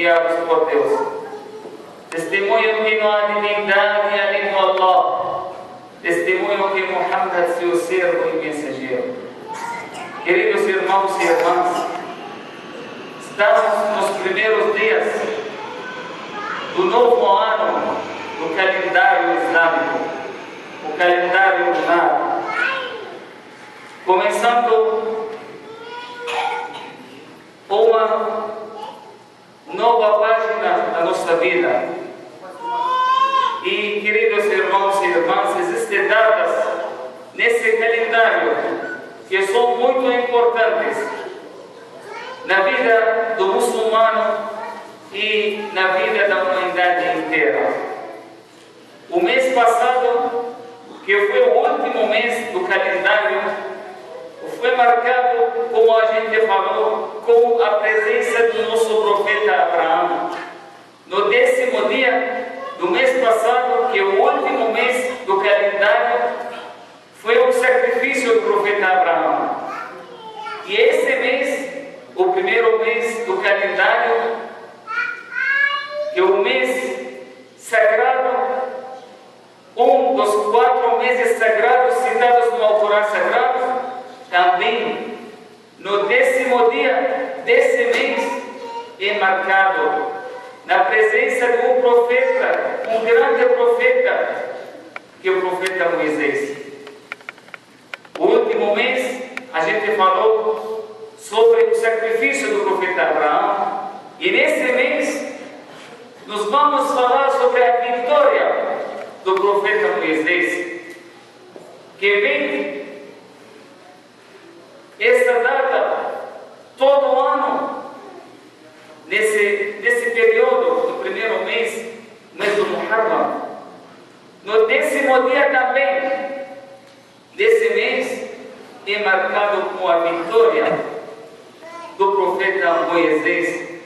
enviados por Deus. Testemunham que não há divindade além do Allah. Testemunham que Muhammad é seu servo e mensageiro. Queridos irmãos e irmãs, estamos nos primeiros dias do novo ano do calendário islâmico, o calendário lunar, começando uma nova página da nossa vida. E, queridos irmãos e irmãs, existem datas nesse calendário que são muito importantes na vida do muçulmano e na vida da humanidade inteira. O mês passado, que foi o último mês do calendário, foi marcado, como a gente falou, com a presença do nosso profeta Abraão. No 10º dia do mês passado, que é o último mês do calendário, foi o sacrifício do profeta Abraão. E esse mês, o primeiro mês do calendário, que é o mês sagrado, um dos 4 meses sagrados citados no Alcorão Sagrado, também no 10º dia desse mês é marcado na presença de um profeta, um grande profeta, que é o profeta Moisés. O último mês a gente falou sobre o sacrifício do profeta Abraão, e nesse mês nós vamos falar sobre a vitória do profeta Moisés, que vem essa data todo ano, nesse período do primeiro mês do Muharram. No 10º dia também desse mês é marcado com a vitória do profeta Moisés.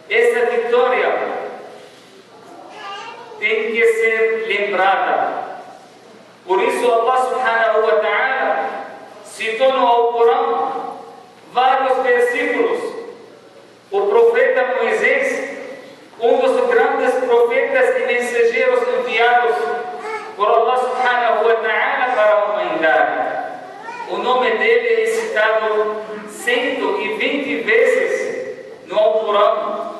Essa vitória tem que ser lembrada. Por isso Allah subhanahu wa ta'ala citou no Alcorão vários versículos. O profeta Moisés, um dos grandes profetas e mensageiros enviados por Allah subhanahu wa ta'ala para a humanidade. O nome dele é citado 120 vezes no Alcorão.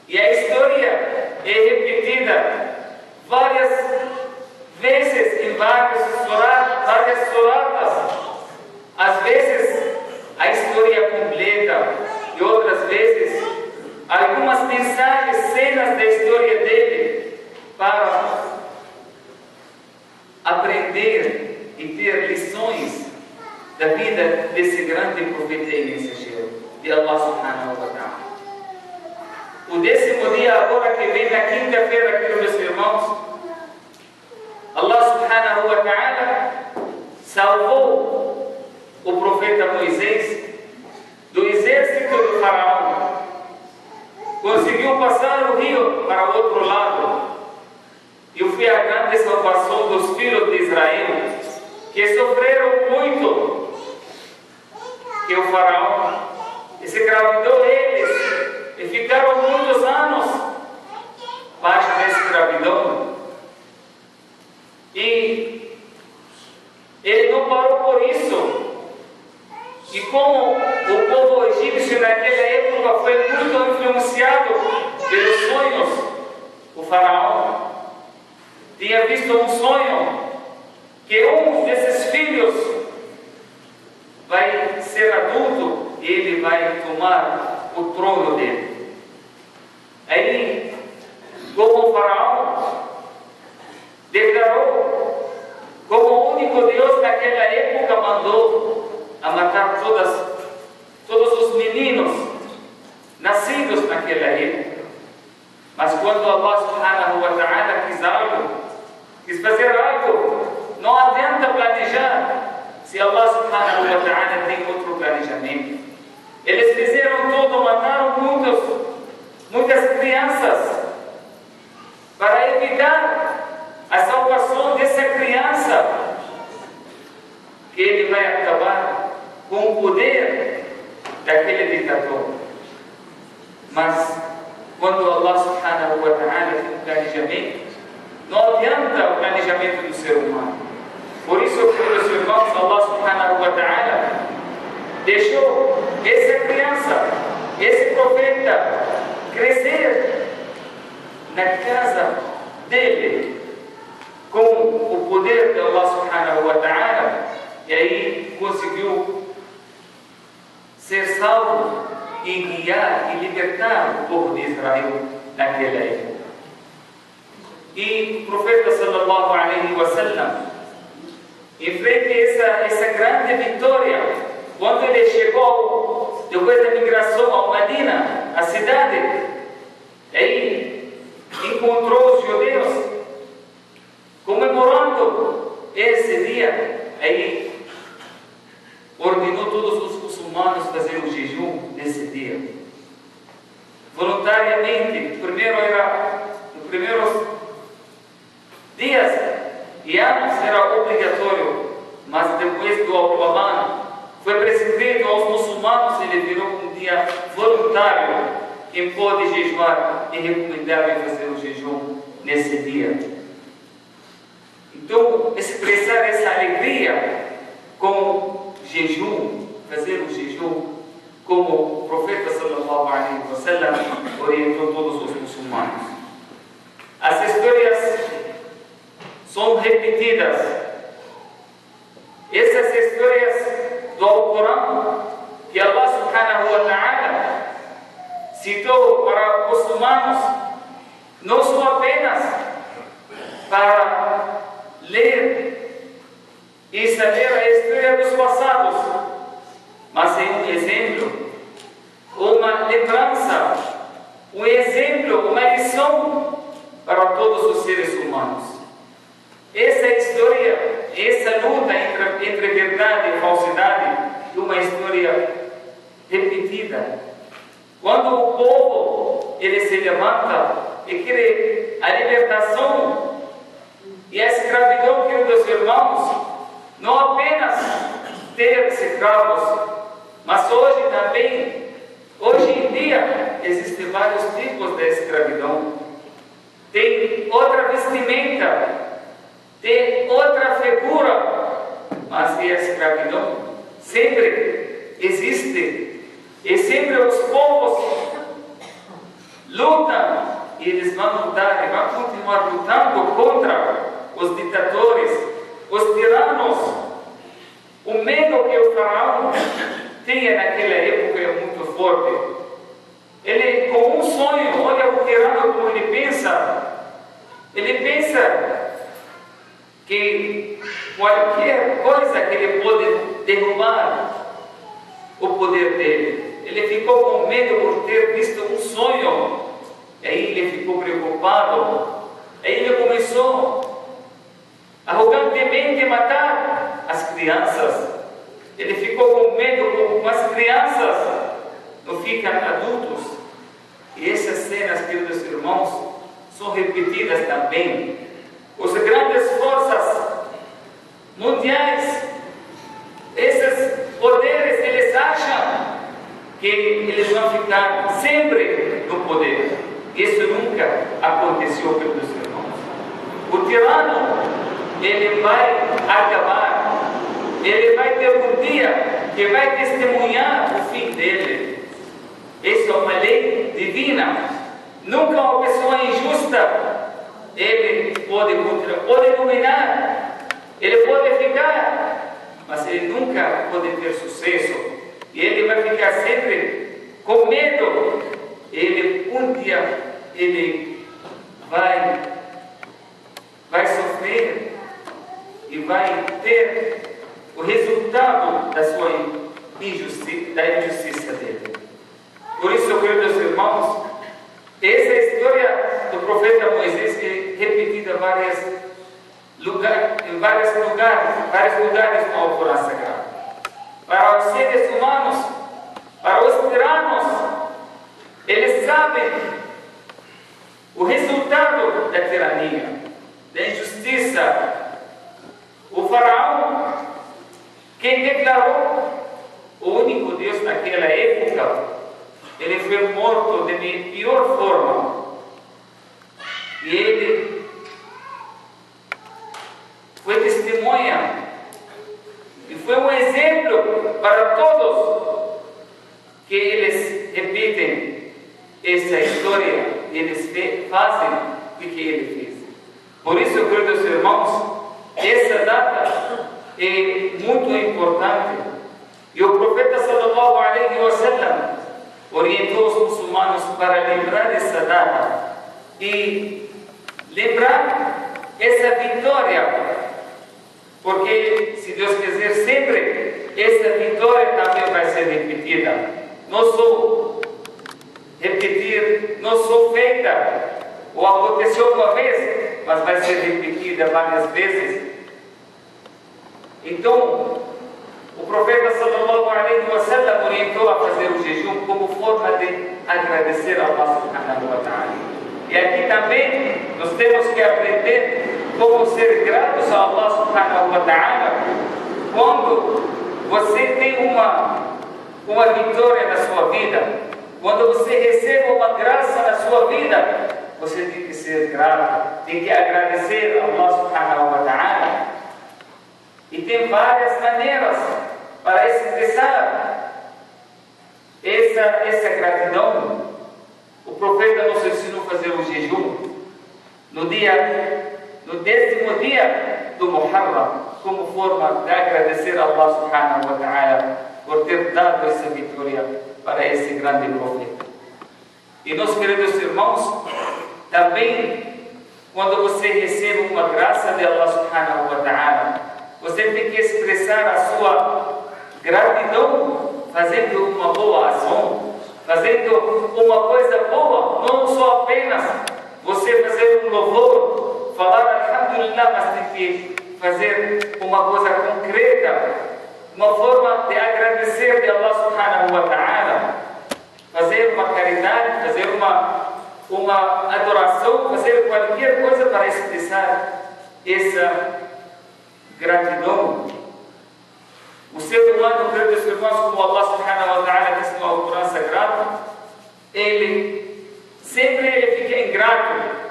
E a história é repetida várias vezes em várias suratas. Às vezes a história é completa e outras vezes algumas mensagens, cenas da história dele para aprender e ter lições da vida desse grande profeta e mensageiro de Allah subhanahu wa ta'ala. O 10º dia agora que vem na quinta-feira, queridos irmãos, Allah subhanahu wa ta'ala salvou o profeta Moisés do exército do faraó. Conseguiu passar o rio para o outro lado. E foi a grande salvação dos filhos de Israel, que sofreram muito, que o faraó escravizou eles e ficaram muitos anos baixo da escravidão. E ele não parou por isso. E como o povo egípcio naquela época foi muito influenciado pelos sonhos, o faraó tinha visto um sonho que um desses filhos vai ser adulto e ele vai tomar o trono dele. Aí, como o faraó declarou, como o único Deus naquela época mandou a matar todos os meninos nascidos naquela época. Mas quando Allah subhanahu wa ta'ala quis fazer algo, não adianta planejar se Allah subhanahu wa ta'ala tem outro planejamento. Eles fizeram tudo, mataram muitas crianças para evitar a salvação dessa criança, que ele vai acabar com o poder daquele ditador. Mas quando Allah subhanahu wa ta'ala tem um planejamento, não adianta o planejamento do ser humano. Por isso, meus irmãos, Allah subhanahu wa ta'ala deixou essa criança, esse profeta, crescer na casa dele, com o poder de Allah subhanahu wa ta'ala, e aí conseguiu ser salvo e guiar e libertar o povo de Israel naquela época. E o profeta sallallahu alaihi wa sallam, em frente a essa grande vitória, quando ele chegou, depois da migração ao Medina, a cidade, aí encontrou os judeus comemorando esse dia, aí ordenou todos os muçulmanos fazer o jejum nesse dia. Voluntariamente, nos primeiros dias e anos era obrigatório, mas depois do Al-Quran foi prescrito aos muçulmanos, ele virou um dia voluntário. Quem pode jejuar é recomendável fazer o jejum nesse dia. Então, expressar essa alegria com jejum, fazer o jejum, como o profeta sallallahu alaihi wa sallam orientou todos os muçulmanos. As histórias são repetidas. Essas histórias do Alcorão, que Allah subhanahu wa ta'ala citou para os muçulmanos, não são apenas para ler e saber a história dos passados, mas é um exemplo, uma lembrança, um exemplo, uma lição para todos os seres humanos. Essa história, essa luta entre verdade e falsidade, é uma história repetida. Quando o povo ele se levanta e quer a libertação e a escravidão, queridos irmãos, não apenas ter escravos, mas hoje também, hoje em dia, existem vários tipos de escravidão. Tem outra vestimenta, tem outra figura, mas a escravidão sempre existe. E sempre os povos lutam, e eles vão lutar e vão continuar lutando contra os ditadores, os tiranos. O medo que o faraó tinha naquela época é muito forte. Ele, com um sonho, olha o tirano como ele pensa. Ele pensa que qualquer coisa que ele pode derrubar o poder dele. Ele ficou com medo por ter visto um sonho. E aí ele ficou preocupado. Aí ele começou arrogantemente a matar as crianças. Ele ficou com medo com as crianças não ficam adultos. E essas cenas, queridos irmãos, são repetidas também. As grandes forças mundiais, esses poderes, eles acham que eles vão ficar sempre no poder. Isso nunca aconteceu, queridos irmãos. O tirano, ele vai acabar. Ele vai ter um dia que vai testemunhar o fim dele. Isso é uma lei divina. Nunca uma pessoa injusta, ele pode dominar, ele pode ficar, mas ele nunca pode ter sucesso. E ele vai ficar sempre com medo. Um dia, ele vai sofrer e vai ter o resultado da sua injustiça dele. Por isso, queridos irmãos, essa história do profeta Moisés é repetida em vários lugares no Alcorão Sagrado. Para os seres humanos, para os tiranos, eles sabem o resultado da tirania, da injustiça. O faraó, quem declarou o único Deus naquela época, ele foi morto de pior forma. E ele foi testemunha e foi um exemplo para todos que eles repetem essa história, eles fazem o que ele fez. Por isso, queridos irmãos, essa data é muito importante. E o profeta sallallahu alaihi wasallam orientou os muçulmanos para lembrar dessa data e lembrar essa vitória, porque, se Deus quiser, sempre essa vitória também vai ser repetida. Não só repetir, não só feita ou aconteceu uma vez, mas vai ser repetida várias vezes. Então, o profeta sallallahu alaihi wasallam orientou a fazer o jejum como forma de agradecer a Allah subhanahu wa ta'ala. E aqui também nós temos que aprender como ser gratos a Allah subhanahu wa ta'ala quando você tem uma vitória na sua vida, quando você recebe uma graça na sua vida, você tem que ser grato, tem que agradecer a Allah subhanahu wa ta'ala. E tem várias maneiras para expressar essa gratidão. O profeta nos ensinou a fazer o jejum no 10º dia do Muharram, como forma de agradecer a Allah subhanahu wa ta'ala por ter dado essa vitória para esse grande profeta. E nós, queridos irmãos, também quando você recebe uma graça de Allah subhanahu wa ta'ala, você tem que expressar a sua gratidão fazendo uma boa ação, fazendo uma coisa boa, não só apenas você fazer um louvor, falar alhamdulillah, mas tem que fazer uma coisa concreta, uma forma de agradecer de Allah subhanahu wa ta'ala, fazer uma caridade, fazer uma adoração, fazer qualquer coisa para expressar essa gratidão. O ser humano, queridos irmãos, como Allah subhanahu wa ta'ala diz no Alcorão Sagrado, ele fica ingrato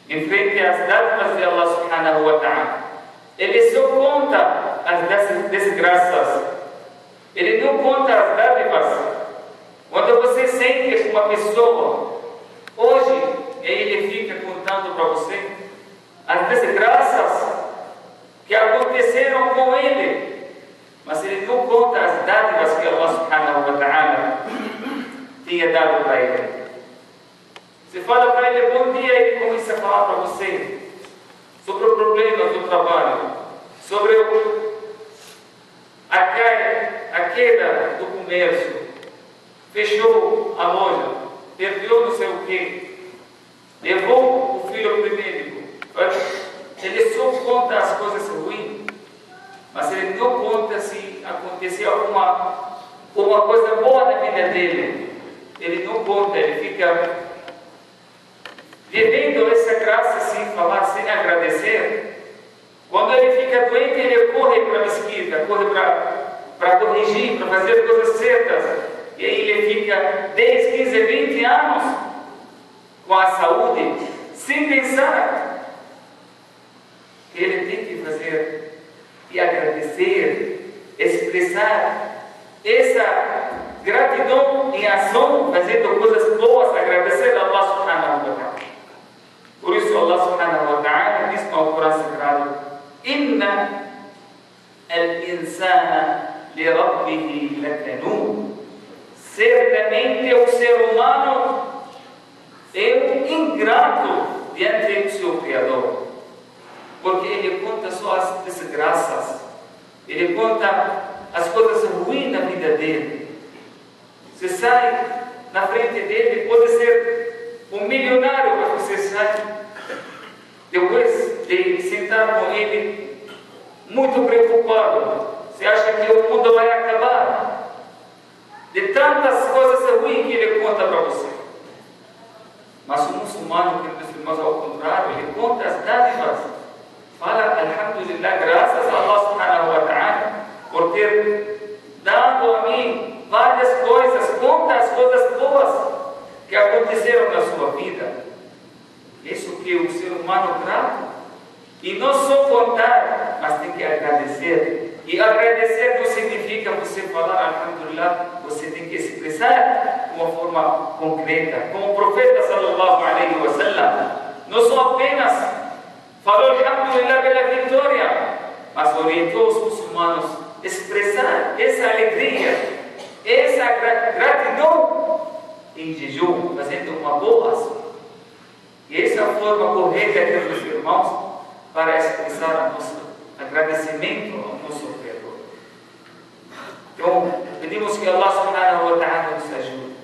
em frente às dádivas de Allah subhanahu wa ta'ala. Ele só conta as desgraças, ele não conta as dádivas. Quando você sente uma pessoa, hoje ele fica contando para você as desgraças que aconteceram com ele, mas ele não conta as dádivas que Allah subhanahu wa ta'ala tinha dado para ele. Você fala para ele bom dia, ele começa a falar para você sobre o problema do trabalho, sobre a queda do comércio, fechou a loja, perdeu não sei o que, levou o filho para o médico. Ele só conta as coisas ruins, mas ele não conta se aconteceu alguma coisa boa na vida dele. Ele não conta, ele fica vivendo essa graça sem falar, sem agradecer. Quando ele fica doente, ele corre para a mesquita, corre para corrigir, para fazer coisas certas. E aí ele fica 10, 15, 20 anos com a saúde, sem pensar. Ele tem que fazer e agradecer, expressar essa gratidão em ação, fazendo coisas boas, agradecer a Allah subhanahu wa ta'ala. Por isso Allah subhanahu wa ta'ala diz no Alcorão Sagrado: Inna al-insana li rabbihi lakanun. Certamente o ser humano é um ingrato diante do seu Criador, porque ele conta só as desgraças, ele conta as coisas ruins na vida dele. Você sai na frente dele, pode ser um milionário, mas você sai depois de sentar com ele muito preocupado. Você acha que o mundo vai acabar de tantas coisas ruins que ele conta para você. Mas o muçulmano, queridos irmãos, ao contrário, ele conta as dádivas. Fala, alhamdulillah, graças a Allah subhanahu wa ta'ala por ter dado a mim várias coisas, conta as coisas vida. Isso que o ser humano trata. E não só contar, mas tem que agradecer. E agradecer não significa você falar alhamdulillah, você tem que expressar de uma forma concreta. Como o profeta sallallahu alaihi wa sallam, não só apenas falou alhamdulillah pela vitória, mas orientou os muçulmanos a expressar essa alegria, essa gratidão em jejum, fazendo uma boa ação. E essa é a forma correta, meus irmãos, para expressar nosso agradecimento ao nosso Criador. Então, pedimos que Allah subhanahu wa ta'ala nos ajude.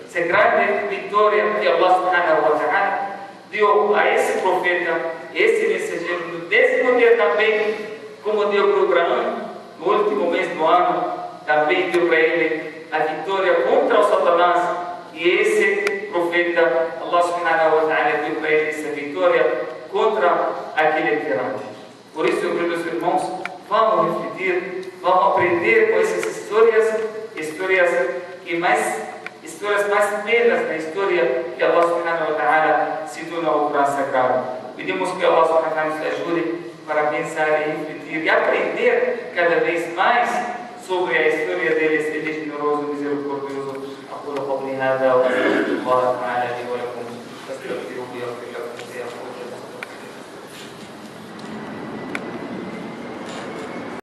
Essa grande vitória que Allah subhanahu wa ta'ala deu a esse profeta, esse mensageiro, no 10º dia também, como deu para o Abraão, no último mês do ano, também deu para ele a vitória contra o Satanás. E esse profeta, Allah subhanahu wa ta'ala deu para ele essa vitória contra aquele tirano. Por isso, meus irmãos, vamos refletir, vamos aprender com essas histórias mais belas da história que Allah subhanahu wa ta'ala citou no Corão Sagrado. Pedimos que Allah subhanahu wa ta'ala nos ajude para pensar e refletir e aprender cada vez mais sobre a história deles. Ele é generoso, misericordioso. أقول قولي هذا